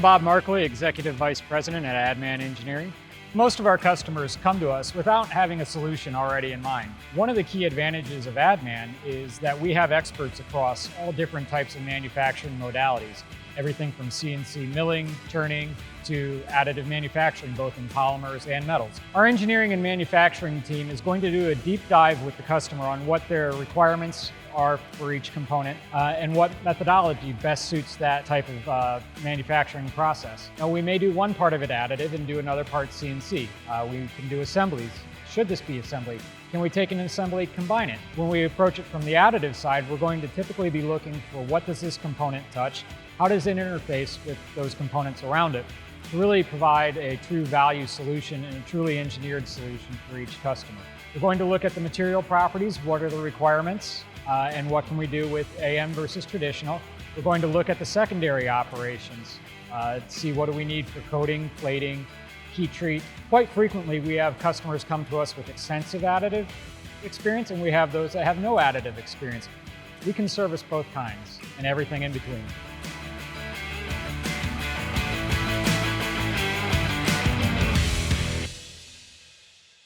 Bob Markely, Executive Vice President at ADDMAN Engineering. Most of our customers come to us without having a solution already in mind. One of the key advantages of ADDMAN is that we have experts across all different types of manufacturing modalities. Everything from CNC milling, turning, to additive manufacturing, both in polymers and metals. Our engineering and manufacturing team is going to do a deep dive with the customer on what their requirements are for each component and what methodology best suits that type of manufacturing process. Now, we may do one part of it additive and do another part CNC. We can do assemblies. Should this be assembly? Can we take an assembly, combine it? When we approach it from the additive side, we're going to typically be looking for what does this component touch? How does it interface with those components around it? To really provide a true value solution and a truly engineered solution for each customer. We're going to look at the material properties, what are the requirements, and what can we do with AM versus traditional. We're going to look at the secondary operations, see what do we need for coating, plating, heat treat. Quite frequently we have customers come to us with extensive additive experience, and we have those that have no additive experience. We can service both kinds and everything in between.